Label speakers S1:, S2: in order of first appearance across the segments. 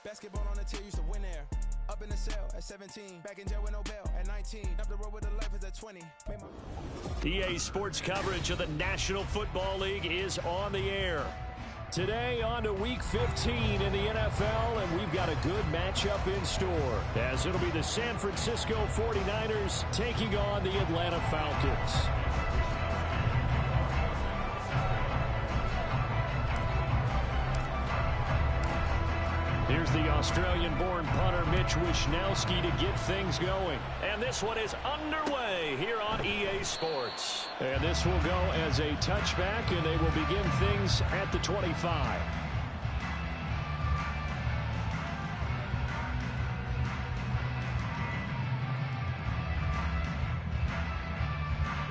S1: Basketball on the tier, used to win there. Up in the cell at 17, back in jail with no bail at 19. Up the road with the life is at 20.
S2: EA Sports coverage of the National Football League is on the air. Today on to Week 15 in the NFL, and we've got a good matchup in store, as it'll be the San Francisco 49ers taking on the Atlanta Falcons. Here's the Australian-born punter Mitch Wishnowsky to get things going. And this one is underway here on EA Sports. And this will go as a touchback, and they will begin things at the 25.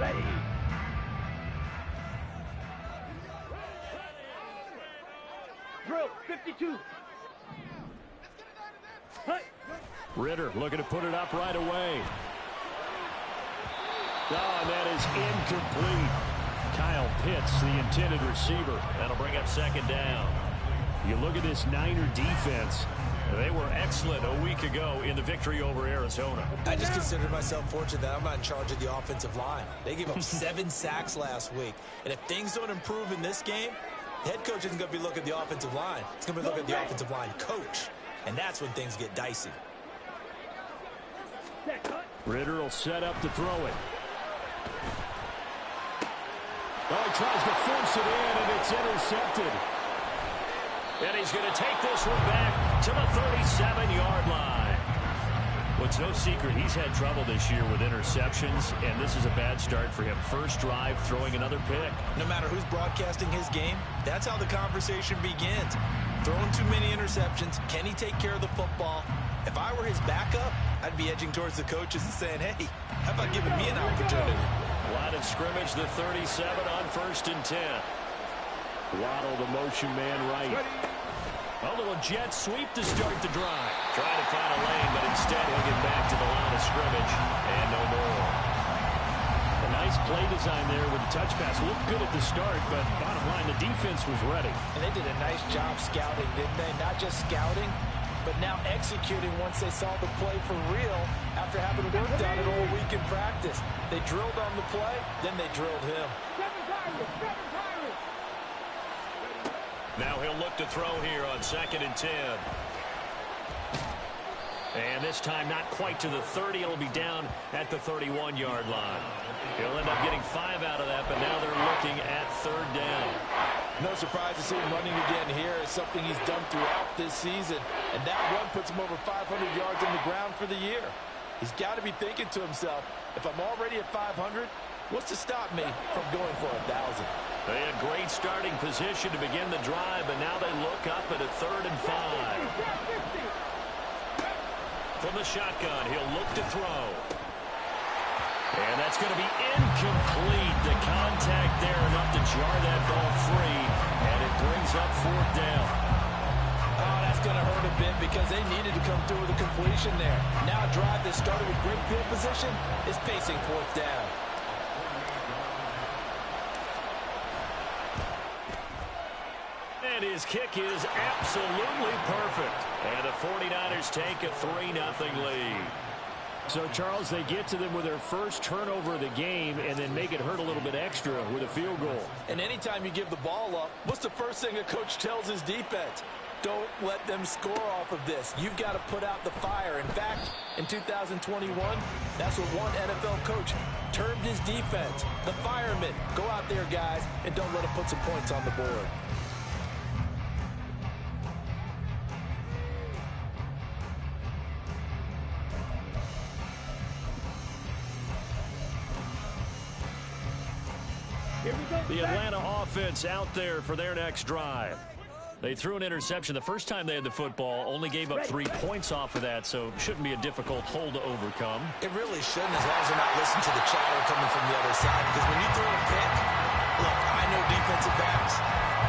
S3: Ready. Drill 52.
S2: Ritter looking to put it up right away. Oh, and that is incomplete. Kyle Pitts, the intended receiver. That'll bring up second down. You look at this Niner defense. They were excellent a week ago in the victory over Arizona.
S4: I just consider myself fortunate that I'm not in charge of the offensive line. They gave up 7 sacks last week. And if things don't improve in this game, the head coach isn't going to be looking at the offensive line. He's going to be looking at the offensive line coach. And that's when things get dicey.
S2: Ritter will set up to throw it. Oh, he tries to force it in, and it's intercepted. And he's going to take this one back to the 37-yard line. Well, it's no secret he's had trouble this year with interceptions, and this is a bad start for him. First drive, throwing another pick.
S4: No matter who's broadcasting his game, that's how the conversation begins. Throwing too many interceptions. Can he take care of the football? If I were his backup, I'd be edging towards the coaches and saying, hey, how about giving me an opportunity?
S2: Line of scrimmage, the 37 on 1st and 10. Waddle, the motion man right. A little jet sweep to start the drive. Trying to find a lane, but instead he'll get back to the line of scrimmage. And no more. A nice play design there with the touch pass. Looked good at the start, but bottom line, the defense was ready.
S4: And they did a nice job scouting, didn't they? Not just scouting, but now executing once they saw the play for real after having worked on it all week in practice. They drilled on the play, then they drilled him.
S2: Now he'll look to throw here on 2nd and 10. And this time not quite to the 30. It'll be down at the 31-yard line. He'll end up getting 5 out of that, but now they're looking at 3rd down.
S4: No surprise to see him running again here. It's something he's done throughout this season. And that run puts him over 500 yards on the ground for the year. He's got to be thinking to himself, if I'm already at 500, what's to stop me from going for 1,000?
S2: They had great starting position to begin the drive, but now they look up at a 3rd and 5. From the shotgun, he'll look to throw. And that's going to be incomplete. The contact there enough to jar that ball free, and it brings up 4th down.
S4: Oh, that's going to hurt a bit because they needed to come through with a completion there. Now a drive that started with great field position is facing 4th down.
S2: And his kick is absolutely perfect. And the 49ers take a 3-0 lead. So, Charles, they get to them with their first turnover of the game and then make it hurt a little bit extra with a field goal.
S4: And anytime you give the ball up, what's the first thing a coach tells his defense? Don't let them score off of this. You've got to put out the fire. In fact, in 2021, that's what one NFL coach termed his defense. The firemen. Go out there, guys, and don't let them put some points on the board.
S2: The Atlanta offense out there for their next drive. They threw an interception the first time they had the football, only gave up 3 points off of that, so shouldn't be a difficult hole to overcome.
S4: It really shouldn't, as long as they're not listening to the chatter coming from the other side, because when you throw a pick, look, I know defensive backs,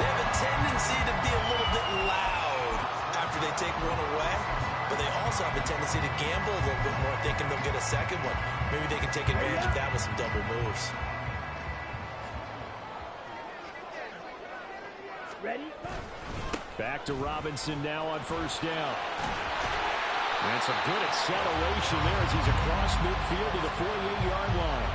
S4: they have a tendency to be a little bit loud after they take one away, but they also have a tendency to gamble a little bit more, thinking they'll get a second one. Maybe they can take advantage of that with some double moves.
S3: Ready?
S2: Back to Robinson now on first down. And some good acceleration there as he's across midfield to the 48-yard line.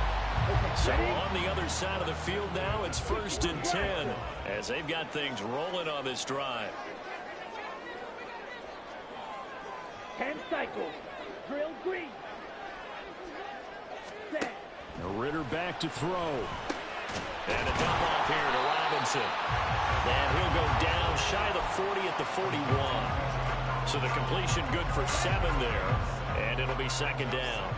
S2: So on the other side of the field now, it's 1st and 10 as they've got things rolling on this drive.
S3: 10 cycles. Drill green. Set.
S2: Ritter back to throw. And a dump off here to Robinson. And he'll go down shy of the 40 at the 41. So the completion good for 7 there. And it'll be 2nd down.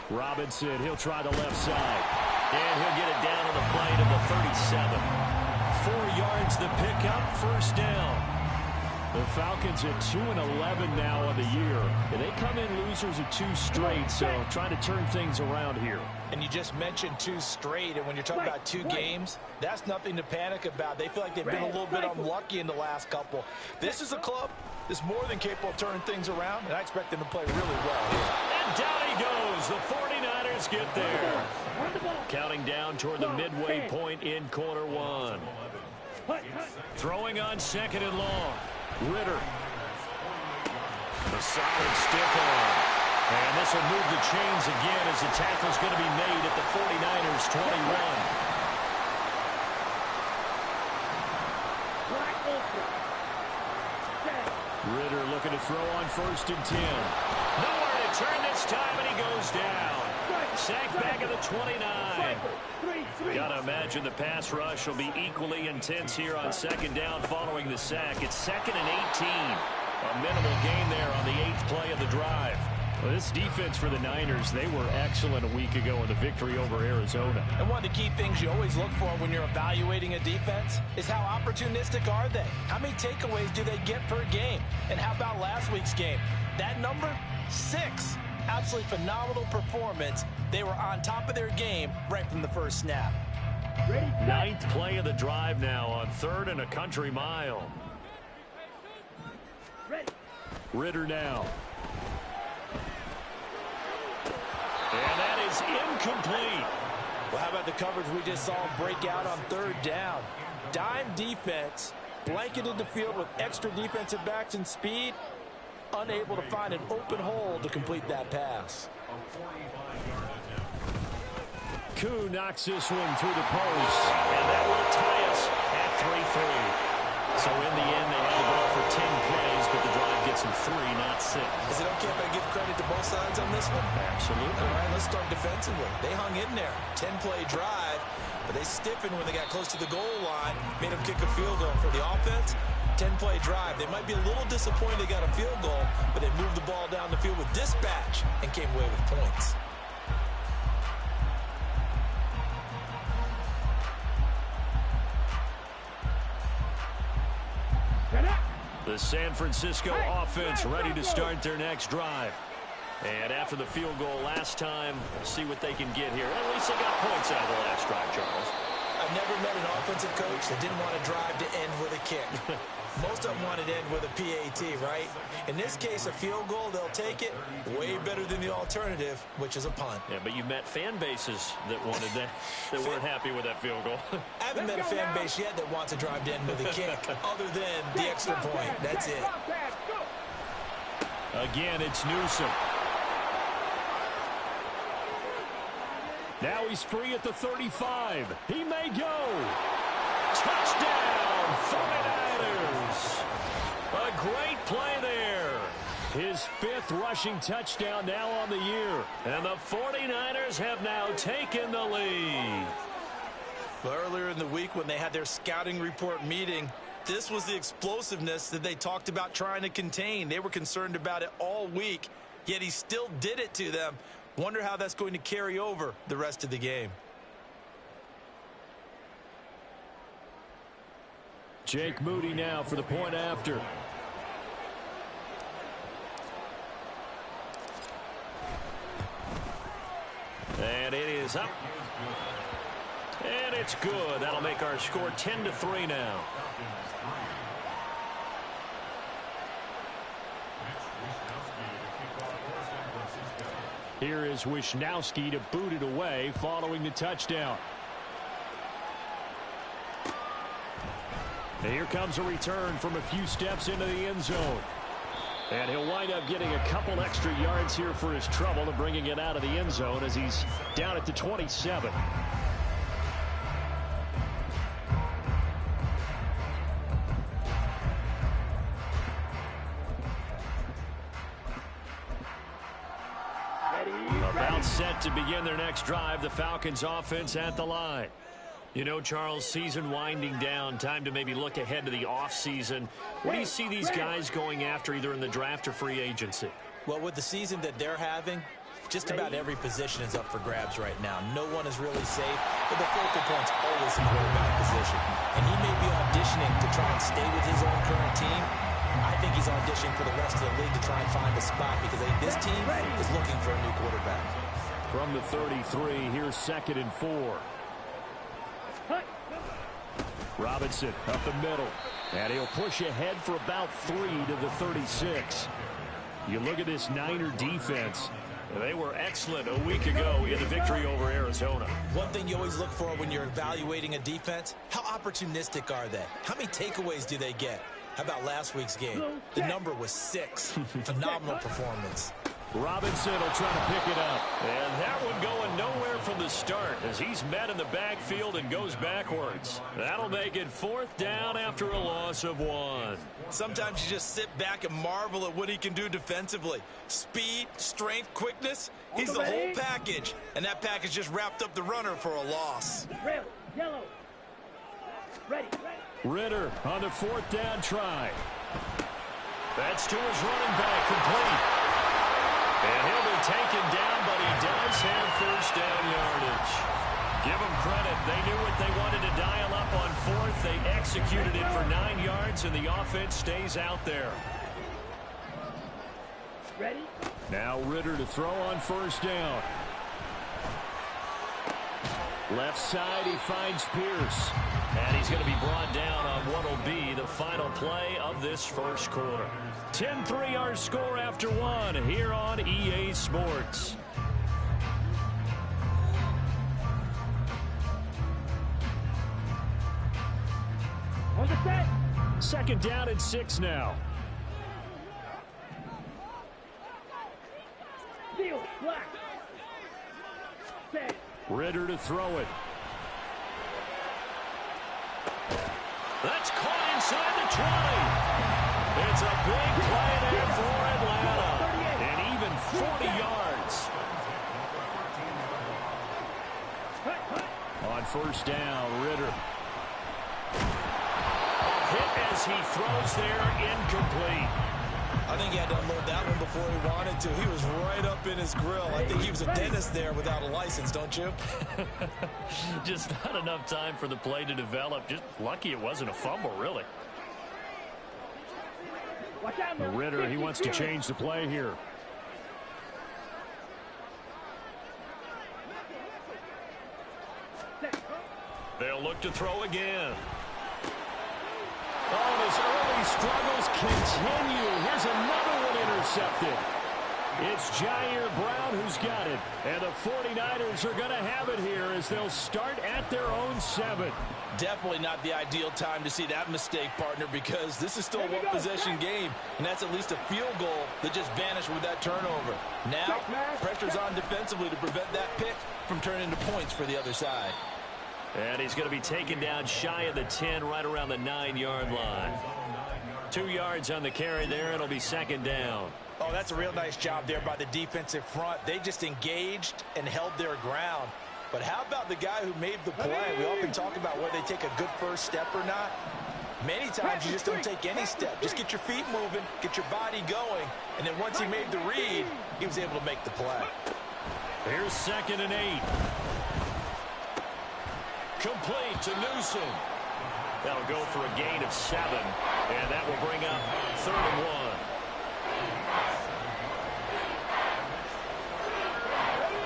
S2: Robinson, he'll try the left side. And he'll get it down to the play to the 37. 4 yards the pickup, 1st down. The Falcons at 2-11 now on the year. And they come in losers of 2 straight, so trying to turn things around here.
S4: And you just mentioned 2 straight, and when you're talking about 2 games, that's nothing to panic about. They feel like they've been a little bit unlucky in the last couple. This is a club that's more than capable of turning things around, and I expect them to play really well here.
S2: And down he goes. The 49ers get there. Counting down toward the midway point in quarter 1. Throwing on 2nd and long. Ritter. The solid stiff arm. And this will move the chains again as the tackle's going to be made at the 49ers 21. Ritter looking to throw on 1st and 10. Nowhere to turn this time, and he goes down. Sacked back at the 29. Got to imagine the pass rush will be equally intense here on 2nd down following the sack. It's 2nd and 18. A minimal gain there on the 8th play of the drive. Well, this defense for the Niners, they were excellent a week ago in the victory over Arizona.
S4: And one of the key things you always look for when you're evaluating a defense is how opportunistic are they? How many takeaways do they get per game? And how about last week's game? That number, 6. Absolutely phenomenal performance. They were on top of their game right from the first snap.
S2: 9th play of the drive now on 3rd and a country mile. Ritter now. And that is incomplete.
S4: Well, how about the coverage we just saw break out on 3rd down? Dime defense, blanketed the field with extra defensive backs and speed, unable to find an open hole to complete that pass.
S2: Koo knocks this one through the post. And that will tie us at 3-3. So in the end, they had the ball for 10 plays, but the drive gets them 3, not 6.
S4: Is it okay if I give credit to both sides on this one?
S2: Absolutely.
S4: All right, let's start defensively. They hung in there. 10-play drive, but they stiffened when they got close to the goal line, made them kick a field goal. For the offense, 10-play drive. They might be a little disappointed they got a field goal, but they moved the ball down the field with dispatch and came away with points.
S2: The San Francisco offense ready to start their next drive. And after the field goal last time, we'll see what they can get here. At least they got points out of the last drive, Charles.
S4: I've never met an offensive coach that didn't want to drive to end with a kick. Most of them wanted to end with a PAT, right? In this case, a field goal, they'll take it. Way better than the alternative, which is a punt.
S2: Yeah, but you met fan bases that wanted that, that weren't happy with that field goal.
S4: I haven't met a fan base yet that wants to drive to end with a kick, other than the extra point. That's it.
S2: Again, it's Newsome. Now he's free at the 35. He may go. Touchdown, 49ers. A great play there. His 5th rushing touchdown now on the year. And the 49ers have now taken the lead.
S4: Well, earlier in the week when they had their scouting report meeting, this was the explosiveness that they talked about trying to contain. They were concerned about it all week, yet he still did it to them. Wonder how that's going to carry over the rest of the game.
S2: Jake Moody now for the point after. And it is up. And it's good. That'll make our score 10-3 now. Here is Wisnowski to boot it away following the touchdown. And here comes a return from a few steps into the end zone. And he'll wind up getting a couple extra yards here for his trouble and bringing it out of the end zone as he's down at the 27. About set to begin their next drive, the Falcons offense at the line. You know, Charles, season winding down, time to maybe look ahead to the offseason. What do you see these guys going after either in the draft or free agency?
S4: Well, with the season that they're having, just about every position is up for grabs right now. No one is really safe, but the focal point's always the quarterback position. And he may be auditioning to try and stay with his own current team. I think he's auditioning for the rest of the league to try and find a spot because I think this team is looking for a new quarterback.
S2: From the 33, here's 2nd and 4. Robinson up the middle. And he'll push ahead for about 3 to the 36. You look at this Niner defense. They were excellent a week ago in the victory over Arizona.
S4: One thing you always look for when you're evaluating a defense, how opportunistic are they? How many takeaways do they get? How about last week's game? The number was 6. Phenomenal performance.
S2: Robinson will try to pick it up. And that one going nowhere from the start as he's met in the backfield and goes backwards. That'll make it 4th down after a loss of 1.
S4: Sometimes you just sit back and marvel at what he can do defensively. Speed, strength, quickness. He's the whole package. And that package just wrapped up the runner for a loss.
S3: Red, yellow. Ready.
S2: Ritter on the 4th down try. That's to his running back, complete. And he'll be taken down, but he does have 1st down yardage. Give them credit. They knew what they wanted to dial up on 4th. They executed it for 9 yards, and the offense stays out there.
S3: Ready?
S2: Now Ritter to throw on 1st down. Left side, he finds Pierce. And he's going to be brought down on what will be the final play of this 1st quarter. 10-3 our score after 1 here on EA Sports.
S3: On the set.
S2: 2nd down and 6 now.
S3: Field, black. Set.
S2: Ritter to throw it. That's caught inside the 20. It's a big play there for Atlanta. And even 40 yards. On 1st down, Ritter. A hit as he throws there, incomplete.
S4: I think he had to unload that one before he wanted to. He was right up in his grill. I think he was a dentist there without a license, don't you?
S2: Just not enough time for the play to develop. Just lucky it wasn't a fumble, really.
S3: Watch out now.
S2: Ritter, he wants to change the play here. They'll look to throw again. Oh, and his early struggles continue. Here's another one intercepted. It's Jair Brown who's got it. And the 49ers are going to have it here as they'll start at their own 7.
S4: Definitely not the ideal time to see that mistake, partner, because this is still a one-possession game, and that's at least a field goal that just vanished with that turnover. Now, pressure's on defensively to prevent that pick from turning into points for the other side.
S2: And he's going to be taken down shy of the 10, right around the 9-yard line. 2 yards on the carry there, and it'll be 2nd down.
S4: Oh, that's a real nice job there by the defensive front. They just engaged and held their ground. But how about the guy who made the play? We often talk about whether they take a good first step or not. Many times you just don't take any step. Just get your feet moving, get your body going, and then once he made the read, he was able to make the play.
S2: Here's 2nd and 8. Complete to Newsom. That'll go for a gain of 7, and that will bring up 3rd and 1.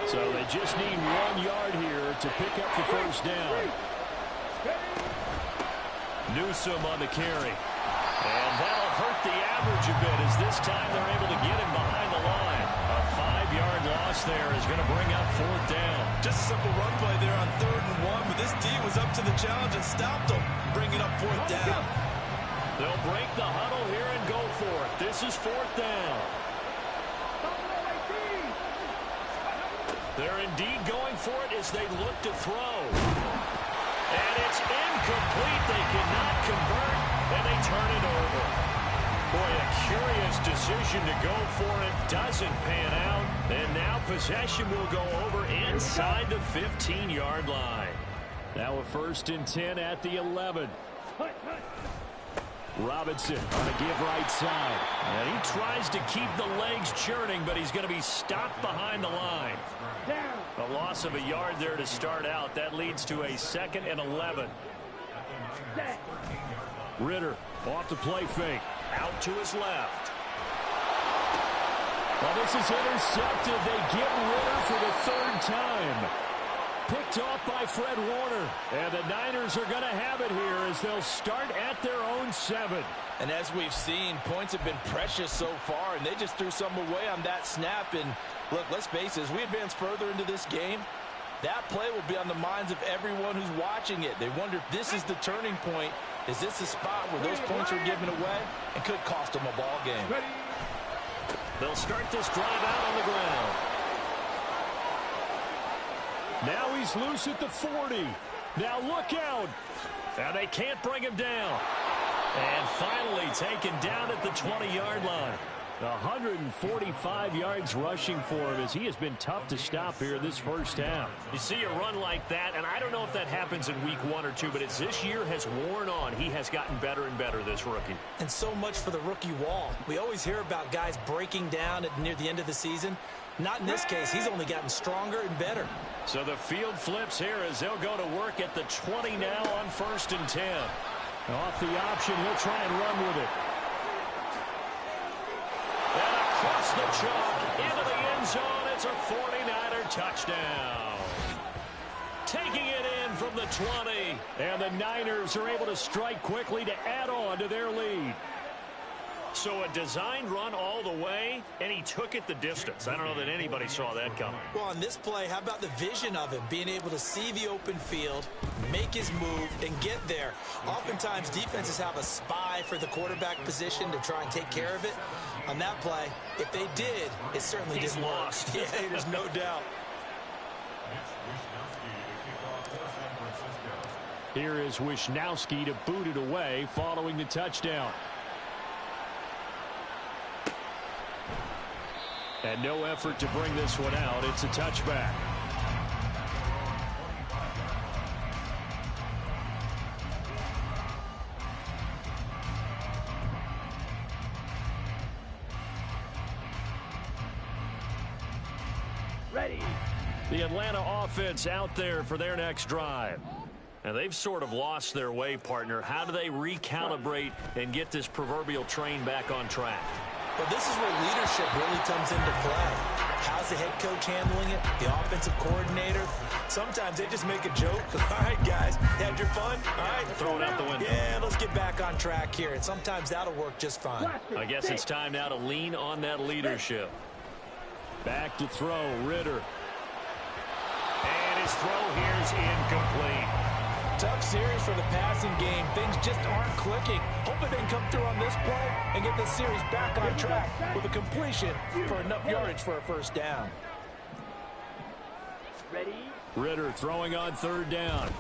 S2: So they just need 1 yard here to pick up the 1st down. Newsom on the carry. And that'll hurt the average a bit as this time they're able to get him behind the line. A 5-yard loss there is going to bring up 4th down.
S4: Just a simple run play there on 3rd and 1, but this D was up to the challenge and stopped him, bringing up 4th down.
S2: They'll break the huddle here and go for it. This is 4th down. They're indeed going for it as they look to throw. And it's incomplete. They cannot convert, and they turn it over. Boy, a curious decision to go for it. Doesn't pan out. And now possession will go over inside the 15-yard line. Now a 1st and 10 at the 11. Robinson on a give right side. And he tries to keep the legs churning, but he's going to be stopped behind the line. A loss of a yard there to start out. That leads to a 2nd and 11. Ritter off the play fake. Out to his left. Well, this is intercepted. They get Ritter for the 3rd time. Picked off by Fred Warner. And the Niners are going to have it here as they'll start at their own 7.
S4: And as we've seen, points have been precious so far, and they just threw some away on that snap. And look, let's face it, as we advance further into this game, that play will be on the minds of everyone who's watching it. They wonder if this is the turning point. Is this the spot where those points are given away and could cost them a ball game?
S2: They'll start this drive out on the ground. Now he's loose at the 40. Now look out. Now they can't bring him down. And finally taken down at the 20-yard line. 145 yards rushing for him as he has been tough to stop here this first half. You see a run like that, and I don't know if that happens in week 1 or 2, but as this year has worn on, he has gotten better and better, this rookie.
S5: And so much for the rookie wall. We always hear about guys breaking down near the end of the season. Not in this case. He's only gotten stronger and better.
S2: So the field flips here as they'll go to work at the 20 now on 1st and 10. Off the option, he'll try and run with it. And across the chalk, into the end zone, it's a 49er touchdown. Taking it in from the 20. And the Niners are able to strike quickly to add on to their lead. So a designed run all the way, and he took it the distance. I don't know that anybody saw that coming.
S5: Well, on this play, how about the vision of him? Being able to see the open field, make his move, and get there. Oftentimes, defenses have a spy for the quarterback position to try and take care of it. On that play, if they did, it certainly didn't work. Yeah, there's no doubt.
S2: Here is Wisnowski to boot it away following the touchdown. And no effort to bring this one out. It's a touchback.
S3: Ready.
S2: The Atlanta offense out there for their next drive. And they've sort of lost their way, partner. How do they recalibrate and get this proverbial train back on track?
S5: Well, this is where leadership really comes into play. How's the head coach handling it? The offensive coordinator? Sometimes they just make a joke. All right, guys, had your fun? All right,
S2: throw it out the window.
S5: Yeah, let's get back on track here. And sometimes that'll work just fine.
S2: I guess it's time now to lean on that leadership. Back to throw, Ritter. And his throw here is incomplete.
S4: Tough series for the passing game. Things just aren't clicking. Hoping they can come through on this play and get this series back on track with a completion for enough yardage for a first down.
S3: Ready.
S2: Ritter throwing on 3rd down.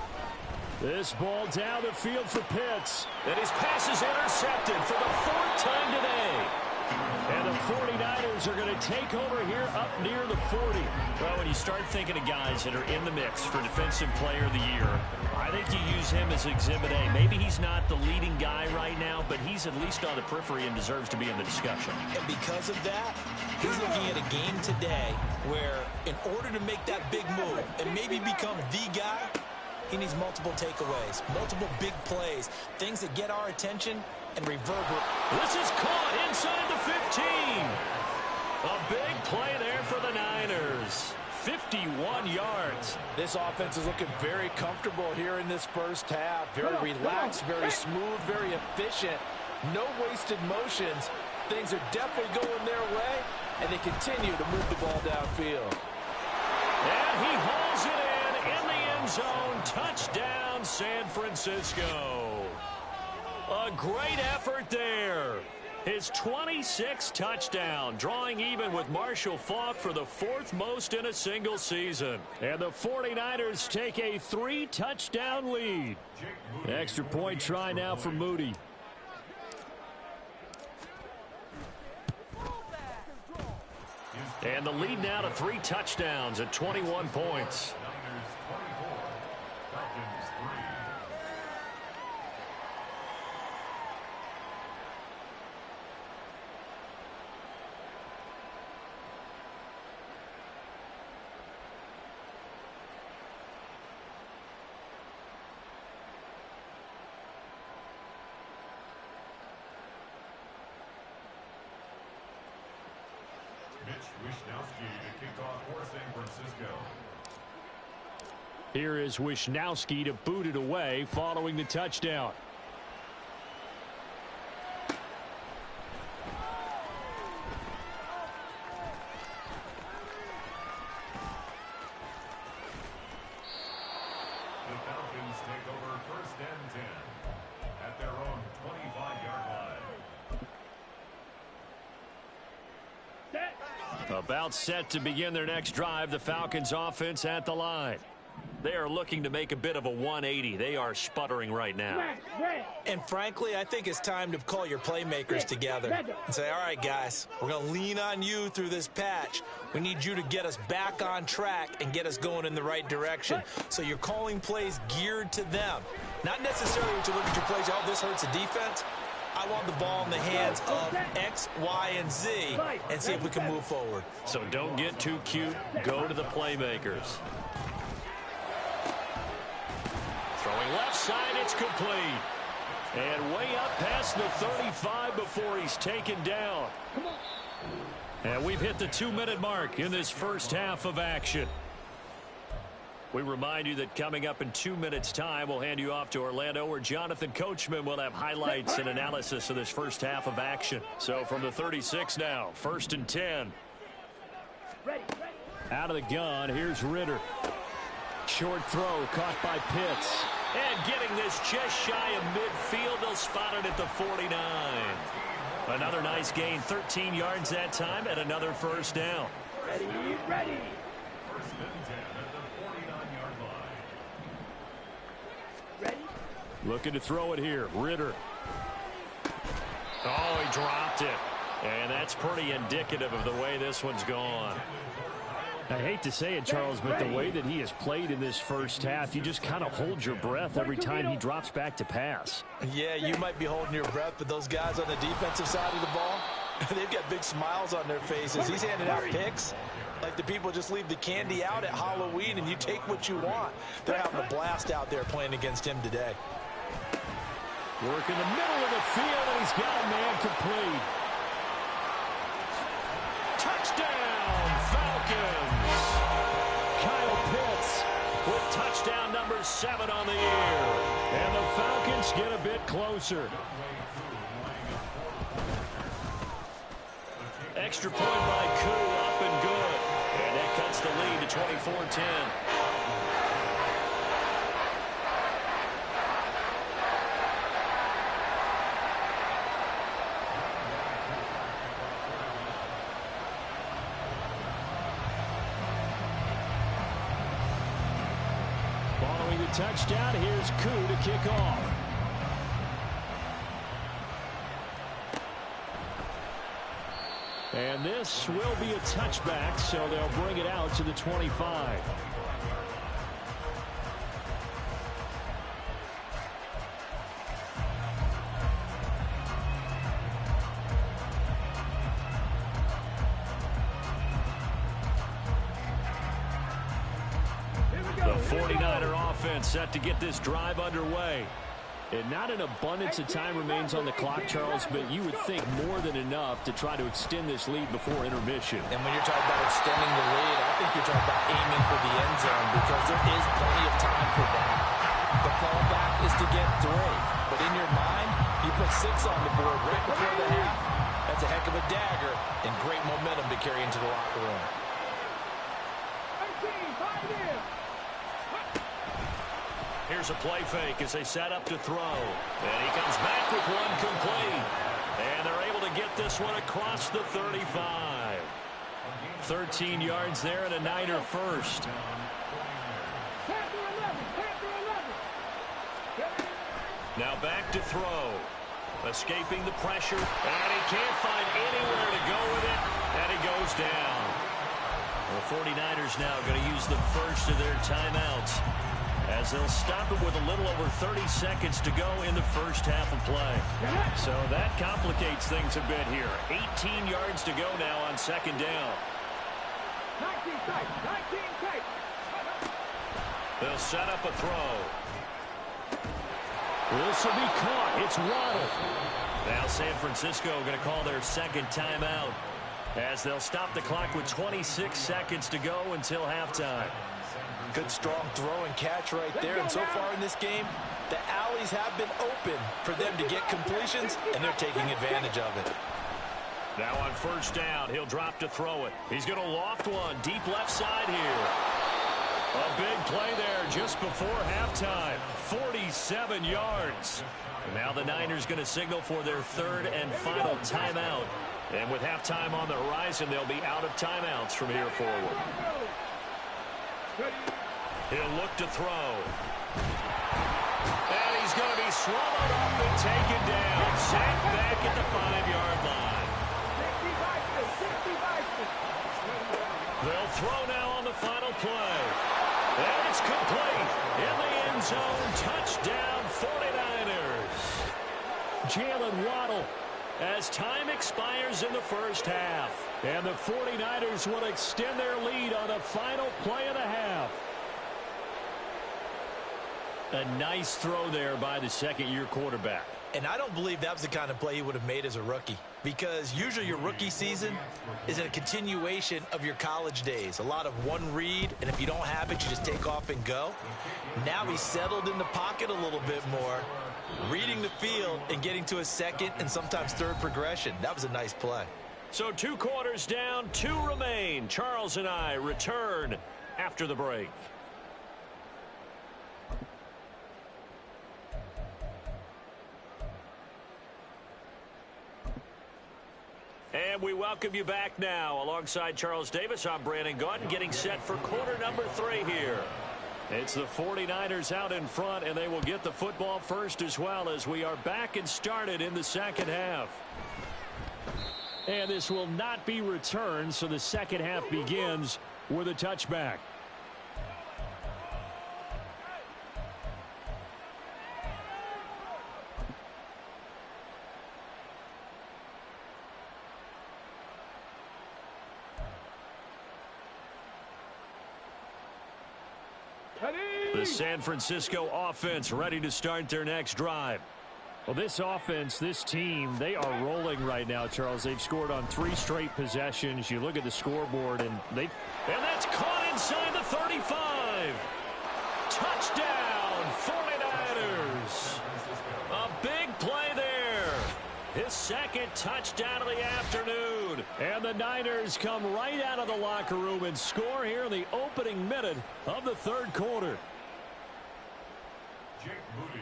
S2: This ball down the field for Pitts. And his pass is intercepted for the 4th time today. And the 49ers are going to take over here up near the 40. Well, when you start thinking of guys that are in the mix for Defensive Player of the Year, I think you use him as Exhibit A. Maybe he's not the leading guy right now, but he's at least on the periphery and deserves to be in the discussion.
S5: And because of that, he's looking at a game today where in order to make that big move and maybe become the guy, he needs multiple takeaways, multiple big plays, things that get our attention and reverberate.
S2: This is caught inside the 15. A big play there for the Niners. 51 yards.
S4: This offense is looking very comfortable here in this first half. Very relaxed, very smooth, very efficient. No wasted motions. Things are definitely going their way, and they continue to move the ball downfield.
S2: And he hauls it in the end zone. Touchdown, San Francisco. A great effort there. His 26th touchdown, drawing even with Marshall Faulk for the 4th most in a single season. And the 49ers take a 3-touchdown lead. Extra point try now for Moody. And the lead now to 3 touchdowns at 21 points.
S6: Wishnowsky to kick off for San Francisco.
S2: Here is Wishnowsky to boot it away following the touchdown.
S6: The Falcons take over 1st and 10 at their own 25-yard line.
S2: About set to begin their next drive, the Falcons offense at the line. They are looking to make a bit of a 180. They are sputtering right now.
S5: And frankly, I think it's time to call your playmakers together and say, all right, guys, we're going to lean on you through this patch. We need you to get us back on track and get us going in the right direction. So you're calling plays geared to them. Not necessarily to look at your plays, oh, this hurts the defense. I want the ball in the hands of X, Y, and Z and see if we can move forward.
S2: So don't get too cute. Go to the playmakers. Throwing left side, it's complete. And way up past the 35 before he's taken down. And we've hit the 2-minute mark in this first half of action. We remind you that coming up in 2 minutes' time, we'll hand you off to Orlando, where Jonathan Coachman will have highlights and analysis of this first half of action. So from the 36 now, 1st and 10. Out of the gun, here's Ritter. Short throw caught by Pitts. And getting this just shy of midfield, they'll spot it at the 49. Another nice gain, 13 yards that time, and another first down.
S3: Ready.
S6: 1st and 10 at the 49-yard line.
S3: Ready.
S2: Looking to throw it here. Ritter. Oh, he dropped it. And that's pretty indicative of the way this one's gone. I hate to say it, Charles, but the way that he has played in this first half, you just kind of hold your breath every time he drops back to pass.
S5: Yeah, you might be holding your breath, but those guys on the defensive side of the ball, they've got big smiles on their faces. He's handing out picks like the people just leave the candy out at Halloween and you take what you want. They're having a blast out there playing against him today.
S2: Work in the middle of the field, and he's got a man complete. Touchdown, Falcons! Kyle Pitts with touchdown number 7 on the year. And the Falcons get a bit closer. Extra point by Koo, up and good. And that cuts the lead to 24-10. Following the touchdown, here's Koo to kick off. And this will be a touchback, so they'll bring it out to the 25. The 49er offense set to get this drive underway. And not an abundance of time remains on the clock, Charles, but you would think more than enough to try to extend this lead before intermission.
S5: And when you're talking about extending the lead, I think you're talking about aiming for the end zone because there is plenty of time for that. The fallback is to get 3. But in your mind, you put 6 on the board right before the half. That's a heck of a dagger and great momentum to carry into the locker room.
S3: 13, 5 in.
S2: Here's a play fake as they set up to throw. And he comes back with one get this one across the 35. 13 yards there and a Niner first. Now back to throw. Escaping the pressure, and he can't find anywhere to go with it, and he goes down. The 49ers now going to use the first of their timeouts as they'll stop it with a little over 30 seconds to go in the first half of play. So that complicates things a bit here. 18 yards to go now on second down.
S3: 19 tight.
S2: They'll set up a throw. This will be caught. It's Waddle. Now San Francisco going to call their second timeout as they'll stop the clock with 26 seconds to go until halftime.
S5: Good strong throw and catch right there. And so far in this game, the alleys have been open for them to get completions, and they're taking advantage of it.
S2: Now on first down, he'll drop to throw it. He's going to loft one deep left side here. A big play there just before halftime. 47 yards. Now the Niners going to signal for their third and final timeout. And with halftime on the horizon, they'll be out of timeouts from here forward. He'll look to throw. And he's going to be swallowed up and taken down. Sacked back at the 5-yard line. They'll throw now on the final play. And it's complete. In the end zone. Touchdown 49ers. Jalen Waddle as time expires in the first half. And the 49ers will extend their lead on the final play of the half. A nice throw there by the second-year quarterback.
S5: And I don't believe that was the kind of play he would have made as a rookie, because usually your rookie season is a continuation of your college days. A lot of one read, and if you don't have it, you just take off and go. Now he's settled in the pocket a little bit more, reading the field and getting to a second and sometimes third progression. That was a nice play.
S2: So 2 quarters down, 2 remain. Charles and I return after the break. And we welcome you back now. Alongside Charles Davis, I'm Brandon Gaudin, getting set for quarter number 3 here. It's the 49ers out in front, and they will get the football first as well as we are back and started in the second half. And this will not be returned, so the second half begins with a touchback. The San Francisco offense ready to start their next drive. Well, this offense, this team, they are rolling right now, Charles. They've scored on 3 straight possessions. You look at the scoreboard, and that's caught inside the 35. Touchdown, 49ers. A big play there. His second touchdown of the afternoon. And the Niners come right out of the locker room and score here in the opening minute of the third quarter.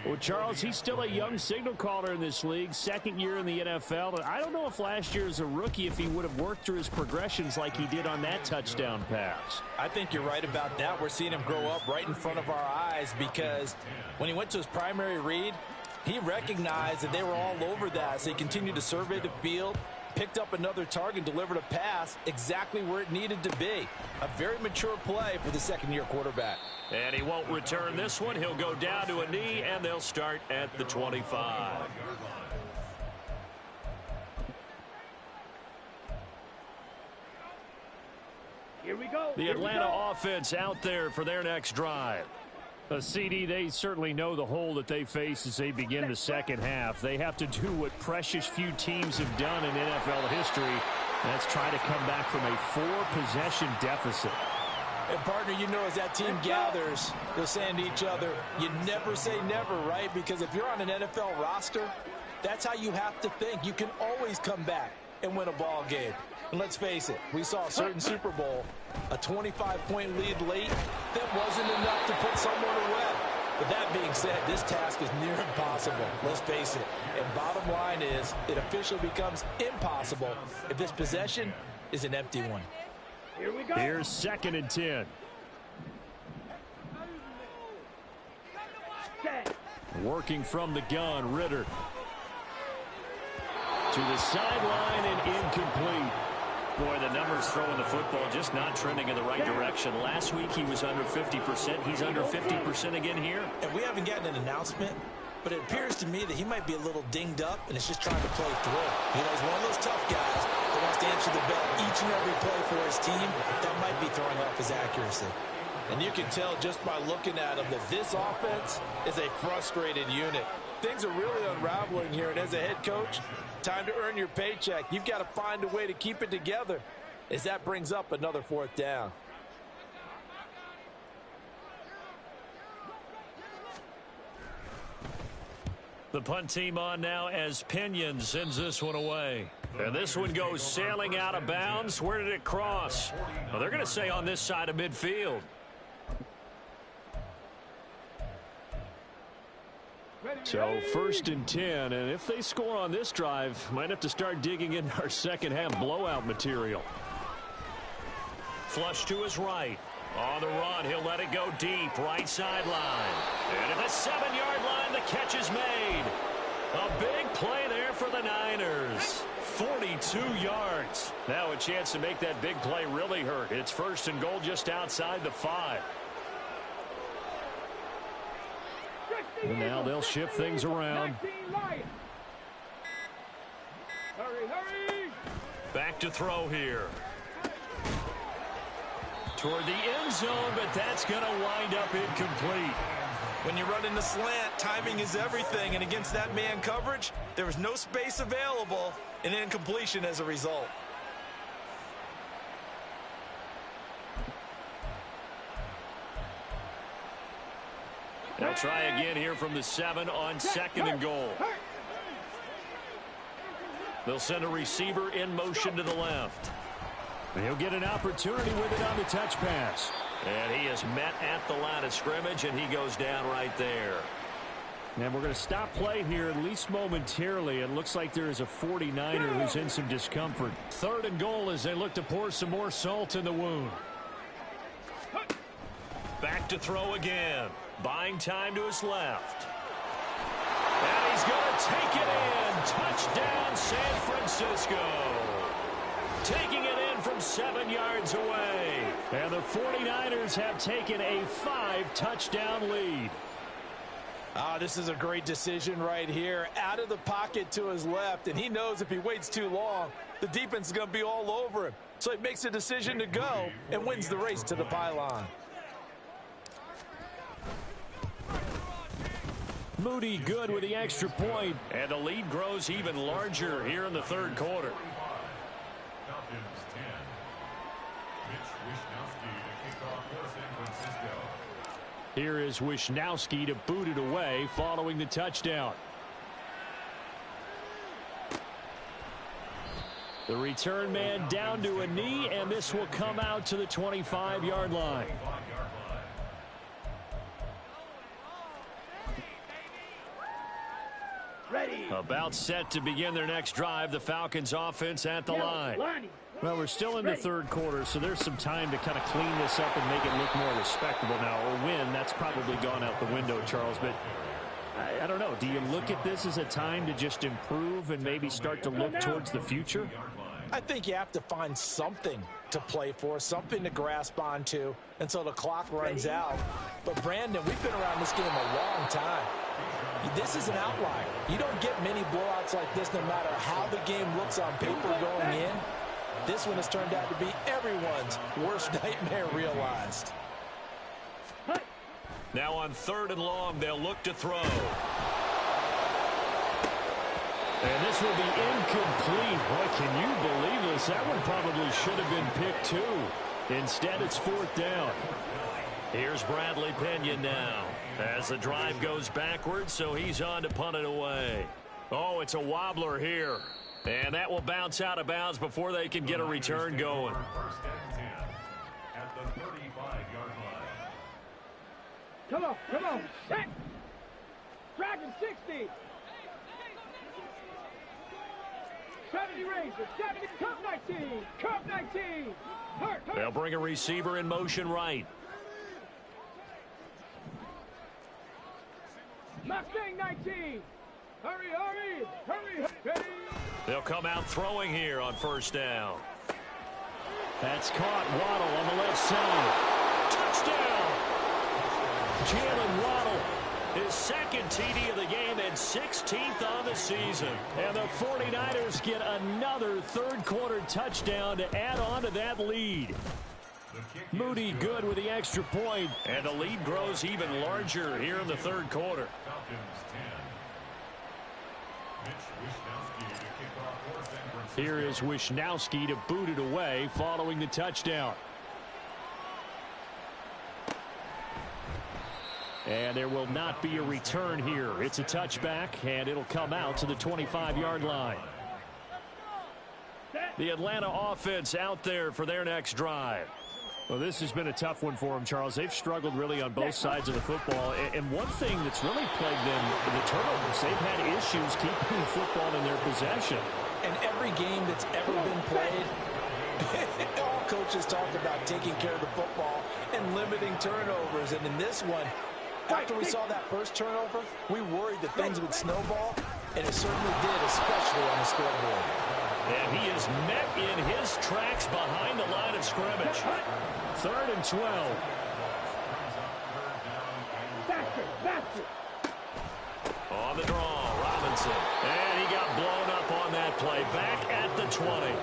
S2: Well, Charles, he's still a young signal caller in this league, second year in the NFL. And I don't know if last year as a rookie, if he would have worked through his progressions like he did on that touchdown pass.
S5: I think you're right about that. We're seeing him grow up right in front of our eyes, because when he went to his primary read, he recognized that they were all over that. So he continued to survey the field, picked up another target, delivered a pass exactly where it needed to be. A very mature play for the second-year quarterback.
S2: And he won't return this one. He'll go down to a knee, and they'll start at the 25.
S3: Here we go.
S2: The Atlanta offense out there for their next drive. CD, they certainly know the hole that they face as they begin the second half. They have to do what precious few teams have done in NFL history. That's try to come back from a 4-possession deficit.
S5: And, partner, you know, as that team gathers, they're saying to each other, you never say never, right? Because if you're on an NFL roster, that's how you have to think. You can always come back and win a ball game. And let's face it, we saw a certain Super Bowl, a 25-point lead late that wasn't enough to put someone away. With that being said, this task is near impossible. Let's face it. And bottom line is, it officially becomes impossible if this possession is an empty one.
S3: Here we go.
S2: Here's 2nd and 10.
S3: Set.
S2: Working from the gun, Ritter. To the sideline and incomplete. Boy, the numbers throwing the football just not trending in the right direction. Last week he was under 50%. He's under 50% again here.
S5: And we haven't gotten an announcement, but it appears to me that he might be a little dinged up and is just trying to play through. You know, he's one of those tough guys that wants to answer the bell each and every play for his team. That might be throwing off his accuracy.
S4: And you can tell just by looking at him that this offense is a frustrated unit. Things are really unraveling here, and as a head coach, time to earn your paycheck. You've got to find a way to keep it together as that brings up another 4th down.
S2: The punt team on now as Pinion sends this one away. And this one goes sailing out of bounds. Where did it cross? Well, they're going to say on this side of midfield. So 1st and 10, and if they score on this drive, might have to start digging in our second half blowout material. Flush to his right. On the run, he'll let it go deep, right sideline. And at the 7-yard line, the catch is made. A big play there for the Niners. 42 yards. Now a chance to make that big play really hurt. It's 1st and goal just outside the 5. And now they'll shift things around.
S3: Hurry, hurry.
S2: Back to throw here. Toward the end zone, but that's going to wind up incomplete.
S4: When you run in the slant, timing is everything, and against that man coverage, there was no space available, and incompletion as a result.
S2: They'll try again here from the 7 on 2nd and goal. They'll send a receiver in motion to the left. And he'll get an opportunity with it on the touch pass. And he is met at the line of scrimmage, and he goes down right there. And we're going to stop play here, at least momentarily. It looks like there is a 49er who's in some discomfort. 3rd and goal as they look to pour some more salt in the wound. Back to throw again. Buying time to his left. And he's going to take it in. Touchdown, San Francisco. Taking it in from 7 yards away. And the 49ers have taken a 5-touchdown lead.
S4: This is a great decision right here. Out of the pocket to his left, and he knows if he waits too long, the defense is going to be all over him. So he makes a decision to go and wins the race to the pylon.
S2: Moody good with the extra point. And the lead grows even larger here in the 3rd quarter.
S6: Falcons 10. Mitch Wishnowsky to kick off for San Francisco.
S2: Here is Wishnowsky to boot it away following the touchdown. The return man down to a knee, and this will come out to the 25-yard line.
S3: Ready.
S2: About set to begin their next drive, the Falcons offense at the line. Well, we're still in the 3rd quarter, so there's some time to kind of clean this up and make it look more respectable now. A win, that's probably gone out the window, Charles, but I don't know. Do you look at this as a time to just improve and maybe start to look towards the future?
S5: I think you have to find something to play for, something to grasp onto until the clock runs out. But, Brandon, we've been around this game a long time. This is an outlier. You don't get many blowouts like this no matter how the game looks on paper going in. This one has turned out to be everyone's worst nightmare realized.
S2: Now on 3rd and long, they'll look to throw. And this will be incomplete. Boy, can you believe this? That one probably should have been picked too. Instead, it's 4th down. Here's Bradley Pinion now as the drive goes backwards, so he's on to punt it away. Oh, it's a wobbler here. And that will bounce out of bounds before they can get a return going.
S6: 1st and 10 at the 35-yard line.
S3: Come on, come on. Set. Dragon 60. 70 Razor, 70, Cup 19, Cup 19. Hurt.
S2: They'll bring a receiver in motion right.
S3: Mustang 19. Hurry, hurry, hurry, hurry.
S2: They'll come out throwing here on first down. That's caught. Waddle on the left side. Touchdown! Jalen Waddle, his second TD of the game and 16th on the season. And the 49ers get another third-quarter touchdown to add on to that lead. Moody good with the extra point, and the lead grows even larger here in the third quarter. Here is Wishnowsky to boot it away following the touchdown. And there will not be a return here. It's a touchback, and it'll come out to the 25-yard line. The Atlanta offense out there for their next drive. Well, this has been a tough one for them, Charles. They've struggled really on both sides of the football. And one thing that's really plagued them, the turnovers. They've had issues keeping the football in their possession.
S5: And every game that's ever been played, all coaches talk about taking care of the football and limiting turnovers. And in this one, after we saw that first turnover, we worried that things would snowball, and it certainly did, especially on the scoreboard.
S2: And he is met in his tracks behind the line of scrimmage. 3rd and 12.
S3: Faster.
S2: On the draw, Robinson. And he got blown up on that play. Back at the 20.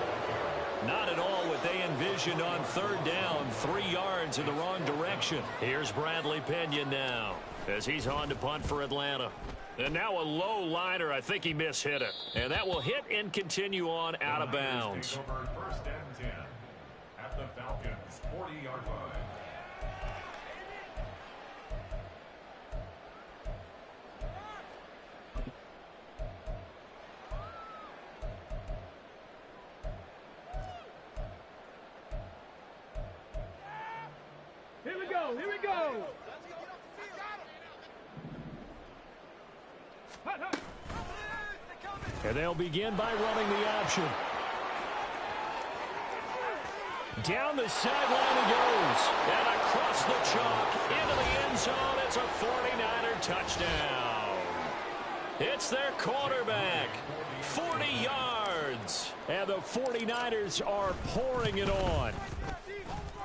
S2: Not at all what they envisioned on 3rd down. 3 yards in the wrong direction. Here's Bradley Pinion now as he's on to punt for Atlanta. And now a low liner. I think he mishit it. And that will hit and continue on out of bounds.
S6: 1st and 10 at the Falcons' 40-yard line.
S3: Here we go, here we go.
S2: And they'll begin by running the option. Down the sideline he goes. And across the chalk into the end zone. It's a 49er touchdown. It's their quarterback. 40 yards. And the 49ers are pouring it on.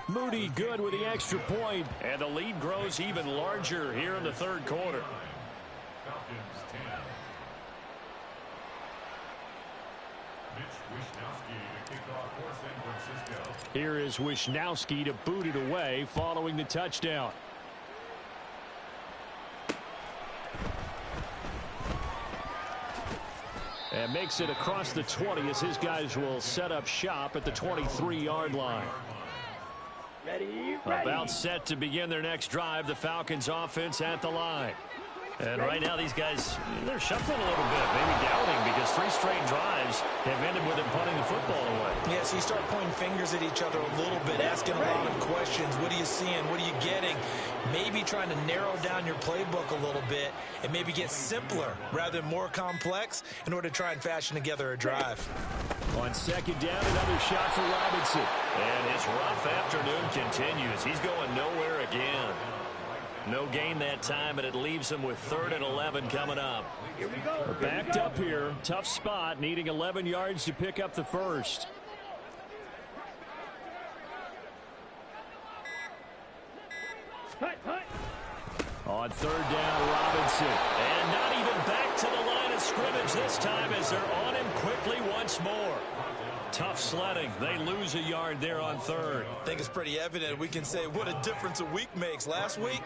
S2: Moody good with the extra point. And the lead grows even larger here in the third quarter.
S6: Falcons 10. Mitch Wishnowsky to kick off for San Francisco.
S2: Here is Wishnowsky to boot it away following the touchdown. And makes it across the 20 as his guys will set up shop at the 23-yard line.
S3: Ready.
S2: About set to begin their next drive. The Falcons offense at the line. And right now these guys, they're shuffling a little bit, maybe doubting, because 3 straight drives have ended with them punting the football away.
S5: Yeah, so you start pointing fingers at each other a little bit, asking a lot of questions. What are you seeing? What are you getting? Maybe trying to narrow down your playbook a little bit and maybe get simpler rather than more complex in order to try and fashion together a drive.
S2: On 2nd down, another shot for Robinson. And his rough afternoon continues. He's going nowhere again. No gain that time, and it leaves him with 3rd and 11 coming up.
S3: Here we go.
S2: Backed up here. Tough spot, needing 11 yards to pick up the first.
S3: Hut.
S2: On 3rd down, Robinson. And not even back to the line of scrimmage this time as they're on him quickly once more. Tough sledding. They lose a yard there on 3rd.
S5: I think it's pretty evident. We can say what a difference a week makes. Last week,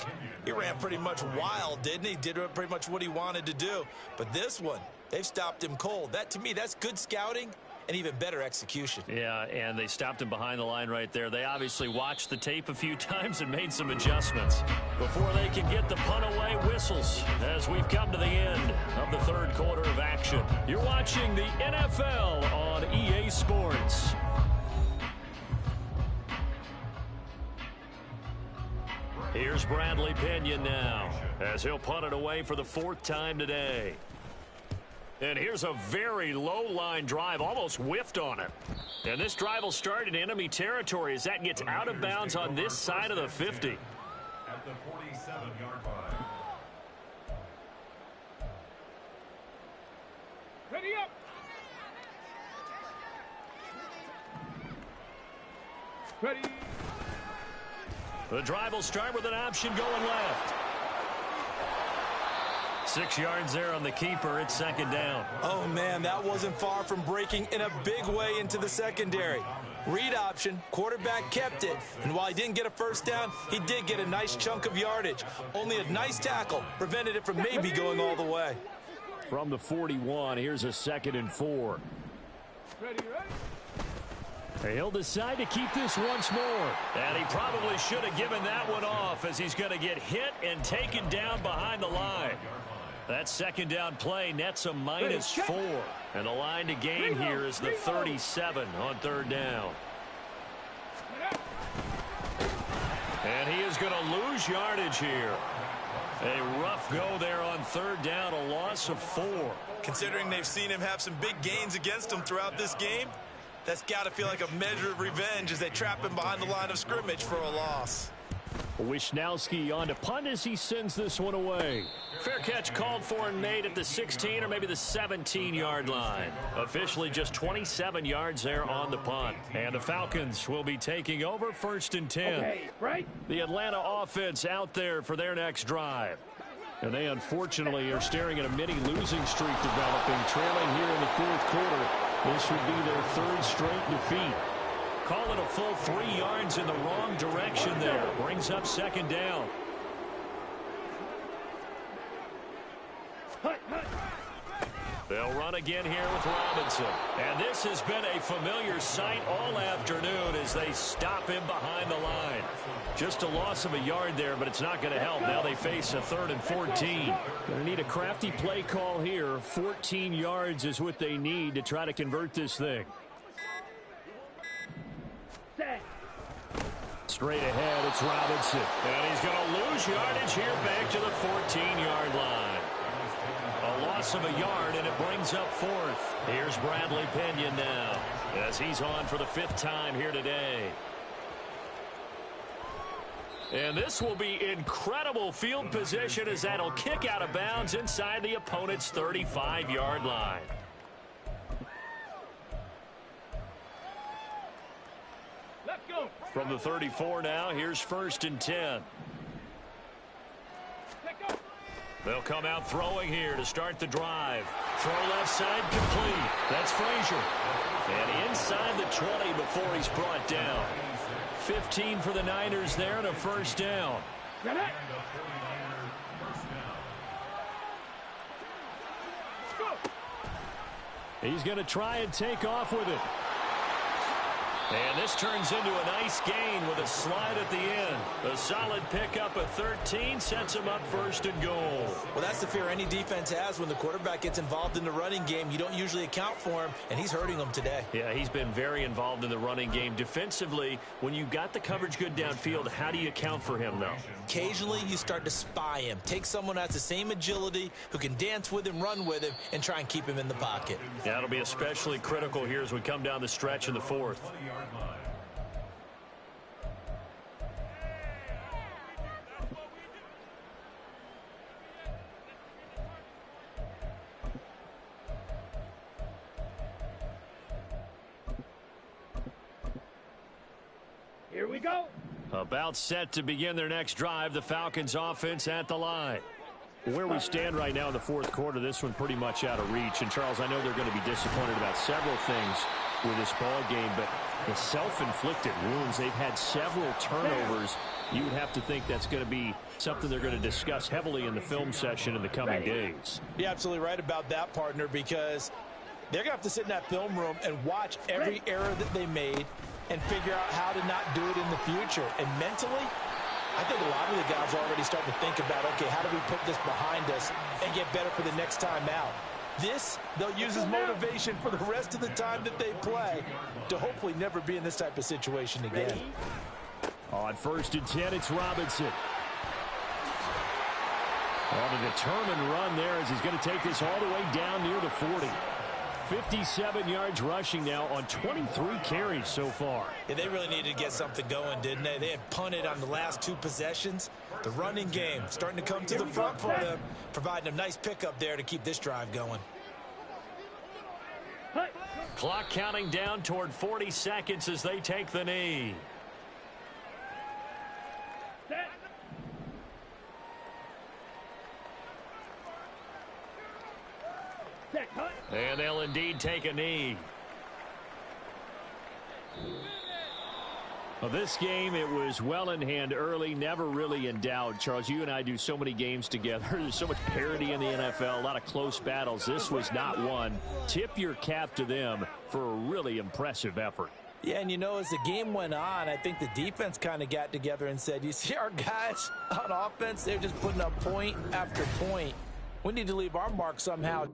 S5: he ran pretty much wild, didn't he? Did pretty much what he wanted to do. But this one, they've stopped him cold. That, to me, that's good scouting and even better execution.
S2: Yeah, and they stopped him behind the line right there. They obviously watched the tape a few times and made some adjustments. Before they can get the punt away, whistles as we've come to the end of the third quarter of action. You're watching the NFL on EA Sports. Here's Bradley Pinion now, as he'll punt it away for the 4th time today. And here's a very low-line drive, almost whiffed on it. And this drive will start in enemy territory as that gets out of bounds on this side of the 50.
S6: At the 47-yard line.
S3: Ready up. Ready.
S2: The drive will start with an option going left. 6 yards there on the keeper. It's 2nd down.
S5: Oh, man, that wasn't far from breaking in a big way into the secondary. Read option, quarterback kept it, and while he didn't get a 1st down, he did get a nice chunk of yardage. Only a nice tackle prevented it from maybe going all the way.
S2: From the 41, here's a 2nd and 4.
S3: Ready, ready.
S2: He'll decide to keep this once more. And he probably should have given that one off as he's going to get hit and taken down behind the line. That 2nd down play nets a -4. And the line to gain here is the 37 on 3rd down. And he is going to lose yardage here. A rough go there on 3rd down, a loss of 4.
S4: Considering they've seen him have some big gains against them throughout this game, that's got to feel like a measure of revenge as they trap him behind the line of scrimmage for a loss.
S2: Wishnowski on to punt as he sends this one away. Fair catch called for and made at the 16 or maybe the 17-yard line. Officially just 27 yards there on the punt. And the Falcons will be taking over 1st and 10.
S3: Okay, right.
S2: The Atlanta offense out there for their next drive. And they unfortunately are staring at a mini losing streak developing, trailing here in the 4th quarter. This would be their 3rd straight defeat. Call it a full 3 yards in the wrong direction there. Brings up 2nd down. They'll run again here with Robinson. And this has been a familiar sight all afternoon as they stop him behind the line. Just a loss of a yard there, but it's not going to help. Now they face a 3rd and 14. Going to need a crafty play call here. 14 yards is what they need to try to convert this thing. Straight ahead, it's Robinson. And he's going to lose yardage here back to the 14-yard line. A loss of a yard, and it brings up 4th. Here's Bradley Pinion now as he's on for the 5th time here today. And this will be incredible field position as that'll kick out of bounds inside the opponent's 35-yard line.
S3: Let's go.
S2: From the 34 now, here's 1st and 10. They'll come out throwing here to start the drive. Throw left side complete. That's Frazier. And inside the 20 before he's brought down. 15 for the Niners there and a 1st down. He's going to try and take off with it. And this turns into a nice gain with a slide at the end. A solid pickup of 13 sets him up 1st and goal.
S5: Well, that's the fear any defense has when the quarterback gets involved in the running game. You don't usually account for him, and he's hurting them today.
S2: Yeah, he's been very involved in the running game. Defensively, when you got the coverage good downfield, how do you account for him, though?
S5: Occasionally, you start to spy him. Take someone who has the same agility, who can dance with him, run with him, and try and keep him in the pocket.
S2: Yeah, that'll be especially critical here as we come down the stretch in the 4th.
S3: Here we go.
S2: About set to begin their next drive, the Falcons offense at the line. Where we stand right now in the 4th quarter, this one pretty much out of reach. And, Charles, I know they're going to be disappointed about several things with this ball game, but the self-inflicted wounds, they've had several turnovers. You would have to think that's going to be something they're going to discuss heavily in the film session in the coming days.
S5: You're absolutely right about that, partner, because they're going to have to sit in that film room and watch every error that they made and figure out how to not do it in the future. And mentally, I think a lot of the guys are already starting to think about, okay, how do we put this behind us and get better for the next time out? This, they'll use as motivation for the rest of the time that they play to hopefully never be in this type of situation again.
S2: On 1st and 10, it's Robinson. On a determined run there as he's going to take this all the way down near the 40. 57 yards rushing now on 23 carries so far.
S5: Yeah, they really needed to get something going, didn't they? They had punted on the last 2 possessions. The running game starting to come to the front for them, providing a nice pickup there to keep this drive going.
S2: Clock counting down toward 40 seconds as they take the knee. And they'll indeed take a knee. Well, this game, it was well in hand early, never really in doubt. Charles, you and I do so many games together. There's so much parity in the NFL, a lot of close battles. This was not one. Tip your cap to them for a really impressive effort.
S5: Yeah, and you know, as the game went on, I think the defense kind of got together and said, you see our guys on offense, they're just putting up point after point. We need to leave our mark somehow.